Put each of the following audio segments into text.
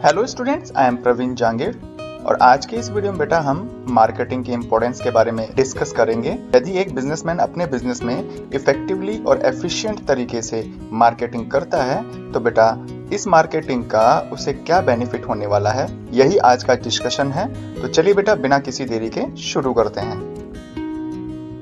Hello students, I am Praveen Jangir और आज के इस वीडियो में बेटा हम मार्केटिंग के इम्पोर्टेंस के बारे में डिस्कस करेंगे। यदि एक बिजनेसमैन अपने बिजनेस में इफेक्टिवली और एफिशिएंट तरीके से मार्केटिंग करता है तो बेटा इस मार्केटिंग का उसे क्या बेनिफिट होने वाला है, यही आज का डिस्कशन है। तो चलिए बेटा बिना किसी देरी के शुरू करते हैं।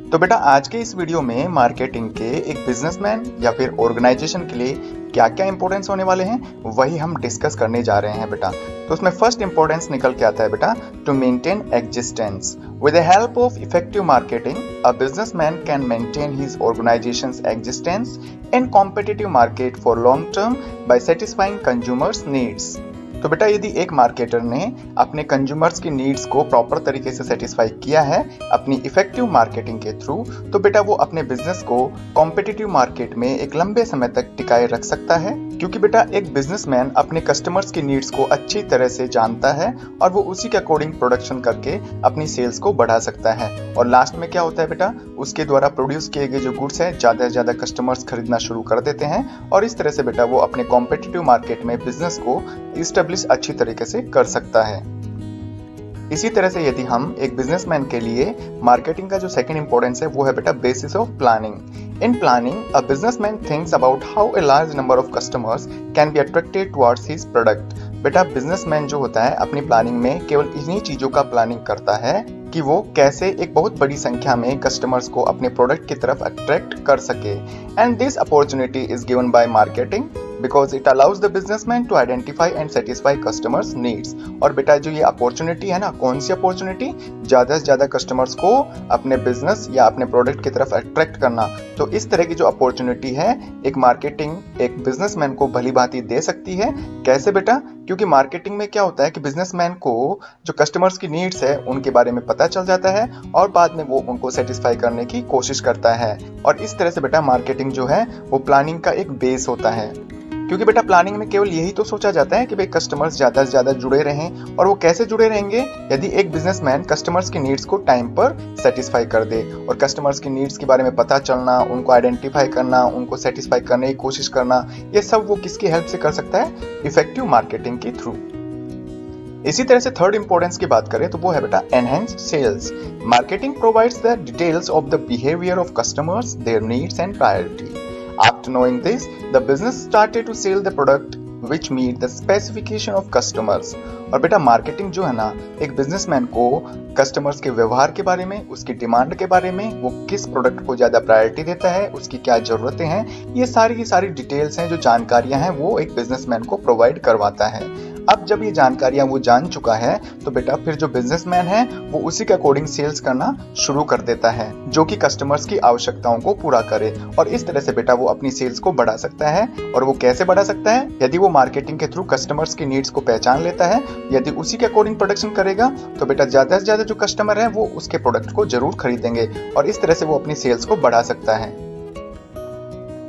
तो बेटा आज के इस वीडियो में मार्केटिंग के एक बिजनेसमैन या फिर ऑर्गेनाइजेशन के लिए क्या क्या इंपॉर्टेंस होने वाले हैं वही हम डिस्कस करने जा रहे हैं बेटा। तो उसमें फर्स्ट इंपॉर्टेंस निकल के आता है बेटा to maintain existence. With the help of effective marketing a businessman can maintain his organisation's existence in competitive market for long term by satisfying consumers needs. तो बेटा यदि एक मार्केटर ने अपने कंज्यूमर्स की नीड्स को प्रॉपर तरीके से सेटिस्फाई किया है अपनी इफेक्टिव मार्केटिंग के थ्रू, तो बेटा वो अपने बिजनेस को कॉम्पिटिटिव मार्केट में एक लंबे समय तक टिकाए रख सकता है, क्योंकि बेटा एक बिजनेसमैन अपने कस्टमर्स की नीड्स को अच्छी तरह से जानता है और वो उसी के अकॉर्डिंग प्रोडक्शन करके अपनी सेल्स को बढ़ा सकता है। और लास्ट में क्या होता है बेटा, उसके द्वारा प्रोड्यूस किए गए जो गुड्स है ज्यादा से ज्यादा कस्टमर्स खरीदना शुरू कर देते हैं और इस तरह से बेटा वो अपने कॉम्पिटिटिव मार्केट में बिजनेस को इस्टेब्लिश अच्छी तरीके से कर सकता है। इसी तरह से यदि हम एक बिजनेसमैन के लिए मार्केटिंग का जो सेकंड इंपॉर्टेंस है वो है बेटा basis of planning. In planning a businessman thinks about how a large number of customers can be attracted towards his product. बेटा बिजनेसमैन जो होता है अपनी प्लानिंग में केवल इन्हीं चीजों का प्लानिंग करता है कि वो कैसे एक बहुत बड़ी संख्या में कस्टमर्स को अपने प्रोडक्ट की तरफ अट्रैक्ट कर सके। And this opportunity is given by marketing because it allows the businessman to identify and satisfy customers needs। और बेटा जो ये अपॉर्चुनिटी है ना, कौन सी अपॉर्चुनिटी, ज्यादा से ज्यादा कस्टमर्स को अपने बिजनेस या अपने प्रोडक्ट की तरफ अट्रैक्ट करना। तो इस तरह की जो अपॉर्चुनिटी है एक मार्केटिंग एक बिजनेसमैन को भली भांति दे सकती है। कैसे बेटा, क्योंकि मार्केटिंग में क्या होता है कि बिजनेसमैन को जो कस्टमर्स की नीड्स है उनके बारे में पता चल जाता है और बाद में वो उनको सेटिस्फाई करने की कोशिश करता है। और इस तरह से बेटा मार्केटिंग जो है वो प्लानिंग का एक बेस होता है, क्योंकि बेटा प्लानिंग में केवल यही तो सोचा जाता है कि भाई कस्टमर्स ज्यादा से ज्यादा जुड़े रहें। और वो कैसे जुड़े रहेंगे, यदि एक बिजनेसमैन कस्टमर्स की नीड्स को टाइम पर सेटिस्फाई कर दे। और कस्टमर्स की नीड्स के बारे में पता चलना, उनको आइडेंटिफाई करना, उनको सेटिस्फाई करने की कोशिश करना, ये सब वो किसकी हेल्प से कर सकता है, इफेक्टिव मार्केटिंग के थ्रू। इसी तरह से थर्ड इंपॉर्टेंस की बात करें तो वो है बेटा enhance sales. Marketing provides the details of the behaviour of customers, their needs and priority. After knowing this, the business started to sell the product which meet the specification of customers। और बेटा marketing जो है ना एक businessman को customers के व्यवहार के बारे में, उसकी डिमांड के बारे में, वो किस प्रोडक्ट को ज्यादा प्रायोरिटी देता है, उसकी क्या जरूरतें हैं, ये सारी की सारी डिटेल्स हैं जो जानकारियां हैं वो एक बिजनेसमैन को प्रोवाइड करवाता है। अब जब ये जानकारियां वो जान चुका है तो बेटा फिर जो बिजनेसमैन है वो उसी के अकॉर्डिंग सेल्स करना शुरू कर देता है जो कि कस्टमर्स की आवश्यकताओं को पूरा करे। और इस तरह से बेटा वो अपनी सेल्स को बढ़ा सकता है। और वो कैसे बढ़ा सकता है, यदि वो मार्केटिंग के थ्रू कस्टमर्स की नीड्स को पहचान लेता है, यदि उसी के अकॉर्डिंग प्रोडक्शन करेगा तो बेटा ज्यादा से ज्यादा जो कस्टमर है वो उसके प्रोडक्ट को जरूर खरीदेंगे और इस तरह से वो अपनी सेल्स को बढ़ा सकता है।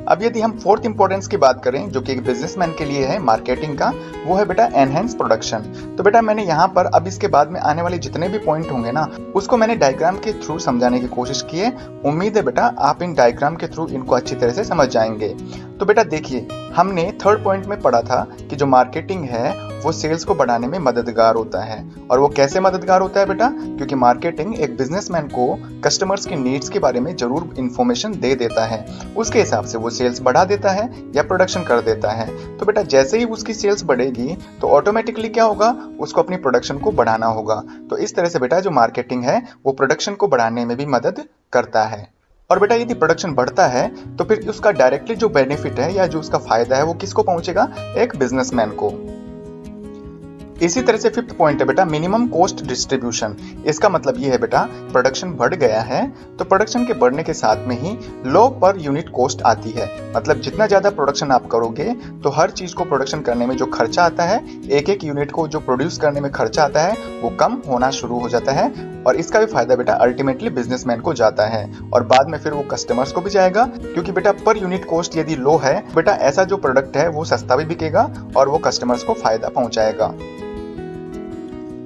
अब यदि हम फोर्थ इंपॉर्टेंस की बात करें जो कि एक बिजनेसमैन के लिए है मार्केटिंग का, वो है बेटा एनहेंस प्रोडक्शन। तो बेटा मैंने यहाँ पर अब इसके बाद में आने वाले जितने भी पॉइंट होंगे ना उसको मैंने डायग्राम के थ्रू समझाने की कोशिश की है। उम्मीद है बेटा आप इन डायग्राम के थ्रू इनको अच्छी तरह से समझ जाएंगे। तो बेटा देखिए हमने थर्ड पॉइंट में पढ़ा था कि जो मार्केटिंग है वो सेल्स को बढ़ाने में मददगार होता है। और वो कैसे मददगार होता है बेटा, क्योंकि मार्केटिंग एक बिजनेसमैन को कस्टमर्स की नीड्स के बारे में जरूर इंफॉर्मेशन दे देता है, उसके हिसाब से वो सेल्स बढ़ा देता है या प्रोडक्शन कर देता है। तो बेटा जैसे ही उसकी सेल्स बढ़ेगी तो ऑटोमेटिकली क्या होगा, उसको अपनी प्रोडक्शन को बढ़ाना होगा। तो इस तरह से बेटा जो मार्केटिंग है वो प्रोडक्शन को बढ़ाने में भी मदद करता है। और बेटा यदि प्रोडक्शन बढ़ता है तो फिर उसका डायरेक्टली जो बेनिफिट है या जो उसका फायदा है वो किसको पहुंचेगा, एक बिजनेसमैन को। इसी तरह से फिफ्थ पॉइंट है बेटा मिनिमम कॉस्ट डिस्ट्रीब्यूशन। इसका मतलब ये है बेटा प्रोडक्शन बढ़ गया है तो प्रोडक्शन के बढ़ने के साथ में ही लो पर यूनिट कॉस्ट आती है। मतलब जितना ज्यादा प्रोडक्शन आप करोगे तो हर चीज को प्रोडक्शन करने में जो खर्चा आता है, एक एक यूनिट को जो प्रोड्यूस करने में खर्चा आता है वो कम होना शुरू हो जाता है। और इसका भी फायदा बेटा अल्टीमेटली बिजनेसमैन को जाता है और बाद में फिर वो कस्टमर्स को भी जाएगा, क्योंकि बेटा पर यूनिट कॉस्ट यदि लो है बेटा ऐसा जो प्रोडक्ट है वो सस्ता भी बिकेगा और वो कस्टमर्स को फायदा पहुंचाएगा।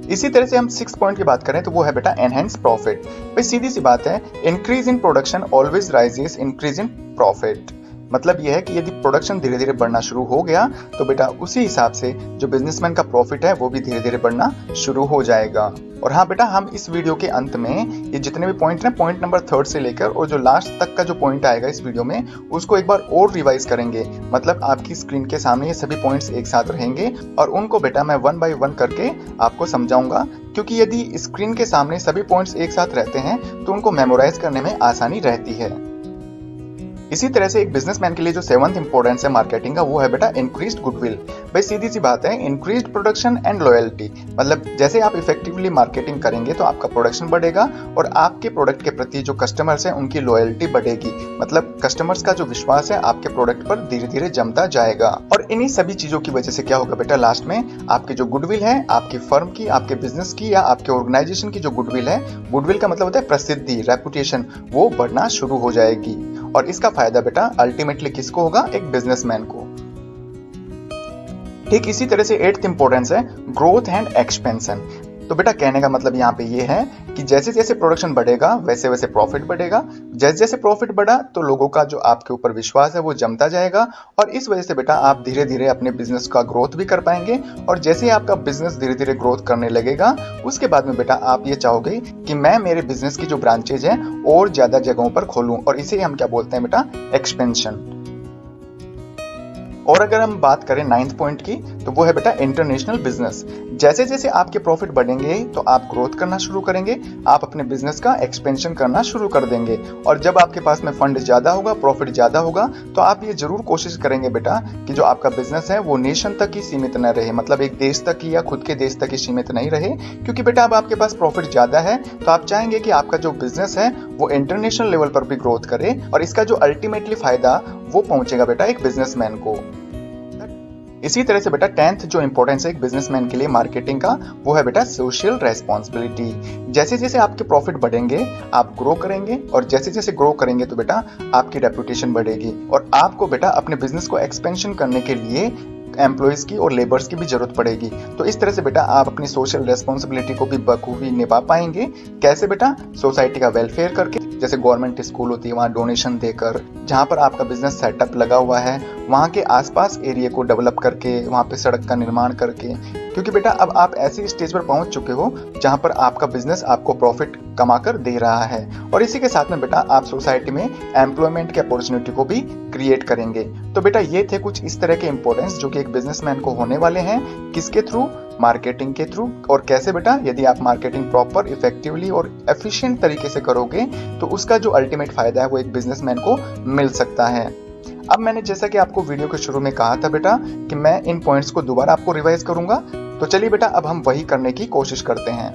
इसी तरह से हम 6 पॉइंट की बात करें तो वो है बेटा एनहेंस प्रॉफिट। भाई सीधी सी बात है, increase in production always rises increase in profit. मतलब यह है कि यदि प्रोडक्शन धीरे धीरे बढ़ना शुरू हो गया तो बेटा उसी हिसाब से जो बिजनेसमैन का प्रॉफिट है वो भी धीरे धीरे बढ़ना शुरू हो जाएगा। और हाँ बेटा, हम इस वीडियो के अंत में ये जितने भी पॉइंट हैं, पॉइंट नंबर 3 से लेकर और जो लास्ट तक का जो पॉइंट आएगा इस वीडियो में, उसको एक बार और रिवाइज करेंगे। मतलब आपकी स्क्रीन के सामने ये सभी पॉइंट्स एक साथ रहेंगे और उनको बेटा मैं 1 बाय 1 करके आपको समझाऊंगा, क्योंकि यदि स्क्रीन के सामने सभी पॉइंट्स एक साथ रहते हैं तो उनको मेमोराइज करने में आसानी रहती है। इसी तरह से एक बिजनेसमैन के लिए जो 7th इंपॉर्टेंस है मार्केटिंग का, वो है बेटा इंक्रीज्ड गुडविल। भाई सीधी सी बात है, इंक्रीज्ड प्रोडक्शन एंड लॉयल्टी। मतलब जैसे आप इफेक्टिवली मार्केटिंग करेंगे तो आपका प्रोडक्शन बढ़ेगा और आपके प्रोडक्ट के प्रति जो कस्टमर्स हैं उनकी लॉयल्टी बढ़ेगी। मतलब कस्टमर्स का जो विश्वास है आपके प्रोडक्ट पर धीरे धीरे जमता जाएगा। और इन्हीं सभी चीजों की वजह से क्या होगा बेटा, लास्ट में आपकी जो गुडविल है, आपकी फर्म की, आपके बिजनेस की या आपके ऑर्गेनाइजेशन की जो गुडविल है, गुडविल का मतलब होता है प्रसिद्धि, रेपुटेशन, वो बढ़ना शुरू हो जाएगी। और इसका फायदा बेटा अल्टीमेटली किसको होगा, एक बिजनेसमैन को। ठीक इसी तरह से 8th इंपॉर्टेंस है ग्रोथ एंड एक्सपेंशन। तो बेटा कहने का मतलब यहाँ पे ये है कि जैसे जैसे प्रोडक्शन बढ़ेगा वैसे वैसे प्रॉफिट बढ़ेगा। जैसे जैसे प्रॉफिट बढ़ा तो लोगों का जो आपके ऊपर विश्वास है वो जमता जाएगा और इस वजह से बेटा आप धीरे धीरे अपने बिजनेस का ग्रोथ भी कर पाएंगे। और जैसे ही आपका बिजनेस धीरे धीरे ग्रोथ करने लगेगा उसके बाद में बेटा आप ये चाहोगे कि मैं मेरे बिजनेस की जो ब्रांचेज हैं और ज्यादा जगहों पर खोलूं, और इसे हम क्या बोलते हैं बेटा, एक्सपेंशन। और अगर हम बात करें 9th पॉइंट की, तो वो है बेटा इंटरनेशनल बिजनेस। जैसे जैसे आपके प्रॉफिट बढ़ेंगे तो आप ग्रोथ करना शुरू करेंगे, आप अपने बिजनेस का एक्सपेंशन करना शुरू कर देंगे। और जब आपके पास में फंड ज्यादा होगा, प्रॉफिट ज्यादा होगा, तो आप ये जरूर कोशिश करेंगे बेटा कि जो आपका बिजनेस है वो नेशन तक ही सीमित न रहे, मतलब एक देश तक ही या खुद के देश तक ही सीमित नहीं रहे। क्योंकि बेटा अब आपके पास प्रॉफिट ज्यादा है तो आप चाहेंगे कि आपका जो बिजनेस है वो इंटरनेशनल लेवल पर भी ग्रोथ करे और इसका जो अल्टीमेटली फायदा वो पहुंचेगा बेटा एक बिजनेसमैन को। इसी तरह से बेटा 10th जो इंपॉर्टेंस है एक बिजनेसमैन के लिए मार्केटिंग का, वो है बेटा सोशल रेस्पॉन्सिबिलिटी। जैसे जैसे आपके प्रॉफिट बढ़ेंगे आप ग्रो करेंगे और जैसे जैसे ग्रो करेंगे तो बेटा आपकी रेपुटेशन बढ़ेगी और आपको बेटा अपने बिजनेस को एक्सपेंशन करने के लिए एम्प्लॉयज की और लेबर्स की भी जरूरत पड़ेगी। तो इस तरह से बेटा आप अपनी सोशल रेस्पॉन्सिबिलिटी को भी बखूबी निभा पाएंगे। कैसे बेटा, सोसाइटी का वेलफेयर करके, जैसे गवर्नमेंट स्कूल होती है वहाँ डोनेशन देकर, जहाँ पर आपका बिजनेस सेटअप लगा हुआ है वहाँ के आसपास एरिया को डेवलप करके, वहाँ पे सड़क का निर्माण करके। क्योंकि बेटा अब आप ऐसी स्टेज पर पहुंच चुके हो जहाँ पर आपका बिजनेस आपको प्रॉफिट कमा कर दे रहा है और इसी के साथ में बेटा आप सोसाइटी में एम्प्लॉयमेंट की अपॉर्चुनिटी को भी क्रिएट करेंगे। तो बेटा ये थे कुछ इस तरह के इंपॉर्टेंस जो कि एक बिजनेसमैन को होने वाले हैं। किसके थ्रू, मार्केटिंग के थ्रू। और कैसे बेटा, यदि आप मार्केटिंग प्रॉपर, इफेक्टिवली और एफिशिएंट तरीके से करोगे तो उसका जो अल्टीमेट फायदा है वो एक बिजनेसमैन को मिल सकता है। अब मैंने जैसा कि आपको वीडियो के शुरू में कहा था बेटा कि मैं इन पॉइंट्स को दोबारा आपको रिवाइज करूंगा, तो चलिए बेटा अब हम वही करने की कोशिश करते हैं।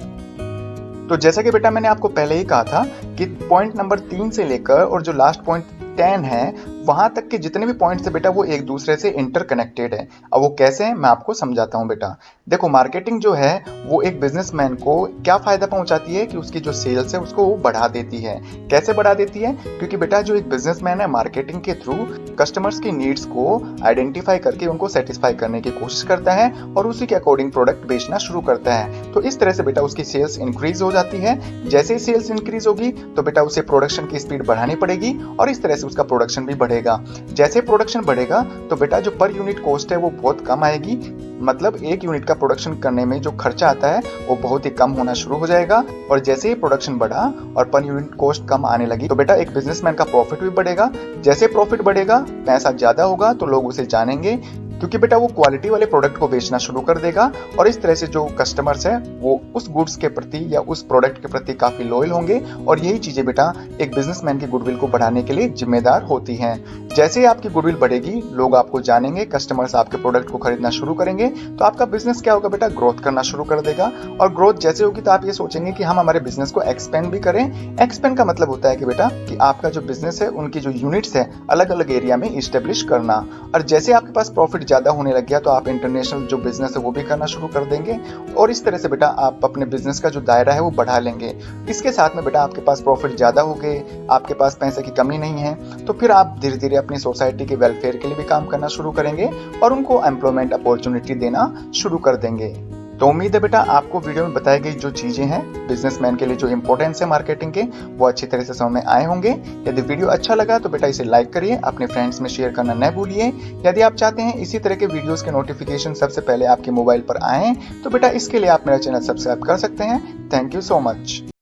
तो जैसा कि बेटा मैंने आपको पहले ही कहा था कि पॉइंट नंबर 3 से लेकर और जो लास्ट पॉइंट 10 है वहां तक के जितने भी पॉइंट्स है बेटा वो एक दूसरे से इंटरकनेक्टेड है। अब वो कैसे हैं मैं आपको समझाता हूं बेटा। देखो मार्केटिंग जो है वो एक बिजनेसमैन को क्या फायदा पहुंचाती है कि उसकी जो सेल्स है उसको वो बढ़ा देती है। कैसे बढ़ा देती है, क्योंकि बेटा जो एक बिजनेसमैन है मार्केटिंग के थ्रू कस्टमर्स की नीड्स को आइडेंटिफाई करके उनको सेटिस्फाई करने की कोशिश करता है और उसी के अकॉर्डिंग प्रोडक्ट बेचना शुरू करता है। तो इस तरह से बेटा उसकी सेल्स इंक्रीज हो जाती है। जैसे ही सेल्स इंक्रीज होगी तो बेटा उसे प्रोडक्शन की स्पीड बढ़ानी पड़ेगी और इस तरह से उसका प्रोडक्शन भी बढ़ेगा। जैसे प्रोडक्शन बढ़ेगा तो बेटा जो पर यूनिट कॉस्ट है वो बहुत कम आएगी। मतलब एक यूनिट का प्रोडक्शन करने में जो खर्चा आता है वो बहुत ही कम होना शुरू हो जाएगा। और जैसे ही प्रोडक्शन बढ़ा और पर यूनिट कॉस्ट कम आने लगी तो बेटा एक बिजनेसमैन का प्रॉफिट भी बढ़ेगा। जैसे प्रॉफिट बढ़ेगा, पैसा ज्यादा होगा तो लोग उसे जानेंगे, क्योंकि बेटा वो क्वालिटी वाले प्रोडक्ट को बेचना शुरू कर देगा और इस तरह से जो कस्टमर्स हैं वो उस गुड्स के प्रति या उस प्रोडक्ट के प्रति काफी लॉयल होंगे। और यही चीजें बेटा एक बिजनेसमैन की गुडविल को बढ़ाने के लिए जिम्मेदार होती हैं। जैसे ही आपकी गुडविल बढ़ेगी, लोग आपको जानेंगे, कस्टमर्स आपके प्रोडक्ट को खरीदना शुरू करेंगे, तो आपका बिजनेस क्या होगा बेटा, ग्रोथ करना शुरू कर देगा। और ग्रोथ जैसे होगी तो आप ये सोचेंगे कि हम हमारे बिजनेस को एक्सपेंड भी करें। एक्सपेंड का मतलब होता है कि बेटा कि आपका जो बिजनेस है उनकी जो यूनिट्स है अलग अलग एरिया में इस्टेब्लिश करना। और जैसे आपके पास प्रॉफिट ज्यादा होने लग गया तो आप इंटरनेशनल जो बिजनेस है वो भी करना शुरू कर देंगे और इस तरह से बेटा आप अपने बिजनेस का जो दायरा है वो बढ़ा लेंगे। इसके साथ में बेटा आपके पास प्रॉफिट ज्यादा हो गए, आपके पास पैसे की कमी नहीं है, तो फिर आप धीरे धीरे अपनी सोसाइटी के वेलफेयर के लिए भी काम करना शुरू करेंगे और उनको एम्प्लॉयमेंट अपॉर्चुनिटी देना शुरू कर देंगे। तो उम्मीद है बेटा आपको वीडियो में बताई गई जो चीजें हैं बिजनेसमैन के लिए जो इंपॉर्टेंस है मार्केटिंग के, वो अच्छी तरह से समझ में आए होंगे। यदि वीडियो अच्छा लगा तो बेटा इसे लाइक करिए, अपने फ्रेंड्स में शेयर करना न भूलिए। यदि आप चाहते हैं इसी तरह के वीडियोस के नोटिफिकेशन सबसे पहले आपके मोबाइल पर आए तो बेटा इसके लिए आप मेरा चैनल सब्सक्राइब कर सकते हैं। Thank you so much.